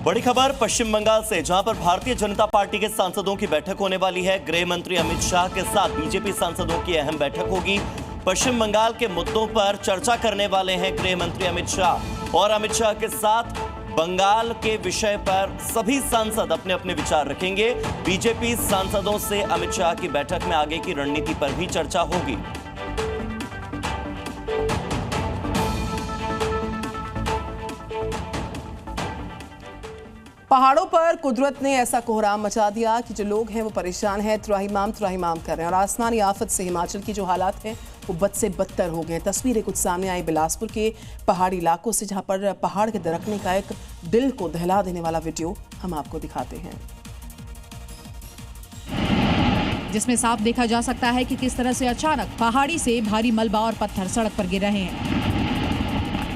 बड़ी खबर पश्चिम बंगाल से, जहां पर भारतीय जनता पार्टी के सांसदों की बैठक होने वाली है। गृह मंत्री अमित शाह के साथ बीजेपी सांसदों की अहम बैठक होगी। पश्चिम बंगाल के मुद्दों पर चर्चा करने वाले हैं गृह मंत्री अमित शाह, और अमित शाह के साथ बंगाल के विषय पर सभी सांसद अपने अपने विचार रखेंगे। बीजेपी सांसदों से अमित शाह की बैठक में आगे की रणनीति पर भी चर्चा होगी। पहाड़ों पर कुदरत ने ऐसा कोहराम मचा दिया कि जो लोग हैं वो परेशान हैं, त्राहिमाम कर रहे हैं। और आसमानी आफत से हिमाचल की जो हालात हैं वो बद से बदतर हो गए। तस्वीरें कुछ सामने आई बिलासपुर के पहाड़ी इलाकों से, जहां पर पहाड़ के दरकने का एक दिल को दहला देने वाला वीडियो हम आपको दिखाते हैं, जिसमें साफ देखा जा सकता है कि किस तरह से अचानक पहाड़ी से भारी मलबा और पत्थर सड़क पर गिर रहे हैं।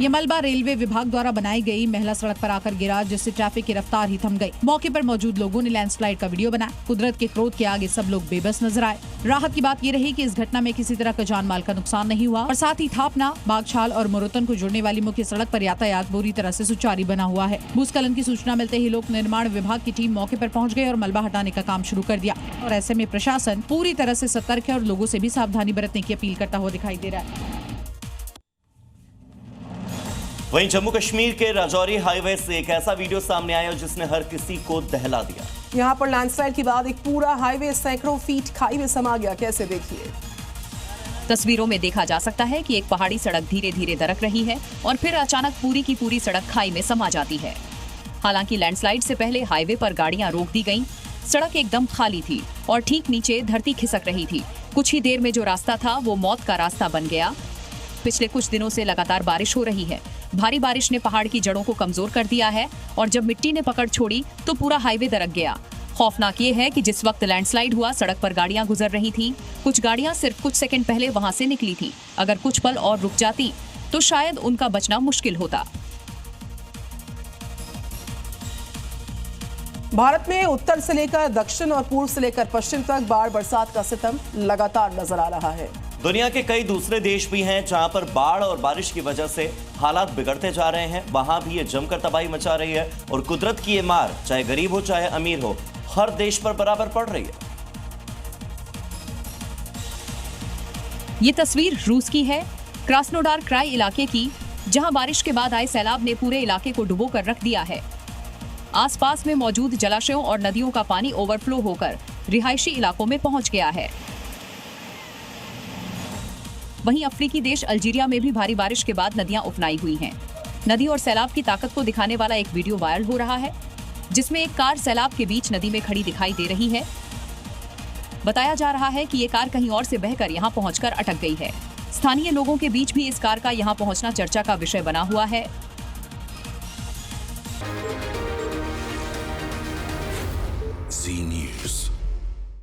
ये मलबा रेलवे विभाग द्वारा बनाई गई महिला सड़क पर आकर गिरा, जिससे ट्रैफिक की रफ्तार ही थम गई। मौके पर मौजूद लोगों ने लैंडस्लाइड का वीडियो बनाया। कुदरत के क्रोध के आगे सब लोग बेबस नजर आए। राहत की बात ये रही कि इस घटना में किसी तरह का जान माल का नुकसान नहीं हुआ, और साथ ही थापना, बागछाल और मुरुतन को जोड़ने वाली मुख्य सड़क पर यातायात पूरी तरह से सुचारू बना हुआ है। भूस्खलन की सूचना मिलते ही लोक निर्माण विभाग की टीम मौके पर पहुंच गई और मलबा हटाने का काम शुरू कर दिया। और ऐसे में प्रशासन पूरी तरह से सतर्क है और लोगों से भी सावधानी बरतने की अपील करता हुआ दिखाई दे रहा है। वहीं जम्मू कश्मीर के राजौरी हाईवे से एक ऐसा वीडियो सामने आया जिसने हर किसी को दहला दिया। यहाँ पर लैंडस्लाइड के बाद एक पूरा हाईवे सैकड़ों फीट खाई में समा गया। कैसे, देखिए। तस्वीरों में देखा जा सकता है कि एक पहाड़ी सड़क धीरे धीरे दरक रही है और फिर अचानक पूरी की पूरी सड़क खाई में समा जाती है। हालांकि लैंडस्लाइड से पहले हाईवे पर गाड़ियां रोक दी गईं। सड़क एकदम खाली थी और ठीक नीचे धरती खिसक रही थी। कुछ ही देर में जो रास्ता था वो मौत का रास्ता बन गया। पिछले कुछ दिनों से लगातार बारिश हो रही है। भारी बारिश ने पहाड़ की जड़ों को कमजोर कर दिया है और जब मिट्टी ने पकड़ छोड़ी तो पूरा हाईवे दरक गया। खौफनाक ये है कि जिस वक्त लैंडस्लाइड हुआ, सड़क पर गाड़ियां गुजर रही थीं। कुछ गाड़ियां सिर्फ कुछ सेकंड पहले वहां से निकली थी। अगर कुछ पल और रुक जाती तो शायद उनका बचना मुश्किल होता। भारत में उत्तर से लेकर दक्षिण और पूर्व से लेकर पश्चिम तक बाढ़ बरसात का सितम लगातार नजर आ रहा है। दुनिया के कई दूसरे देश भी हैं जहां पर बाढ़ और बारिश की वजह से हालात बिगड़ते जा रहे हैं। वहां भी ये जमकर तबाही मचा रही है और कुदरत की ये मार, चाहे गरीब हो चाहे अमीर हो, हर देश पर बराबर पड़ रही है। ये तस्वीर रूस की है, क्रास्नोडार क्राई इलाके की, जहां बारिश के बाद आए सैलाब ने पूरे इलाके को डुबो कर रख दिया है। आसपास में मौजूद जलाशयों और नदियों का पानी ओवरफ्लो होकर रिहायशी इलाकों में पहुंच गया है। वहीं अफ्रीकी देश अल्जीरिया में भी भारी बारिश के बाद नदियां उफनाई हुई हैं। नदी और सैलाब की ताकत को दिखाने वाला एक वीडियो वायरल हो रहा है, जिसमें एक कार सैलाब के बीच नदी में खड़ी दिखाई दे रही है। बताया जा रहा है कि ये कार कहीं और से बहकर यहां पहुंचकर अटक गई है। स्थानीय लोगों के बीच भी इस कार का यहां पहुंचना चर्चा का विषय बना हुआ है। Z News.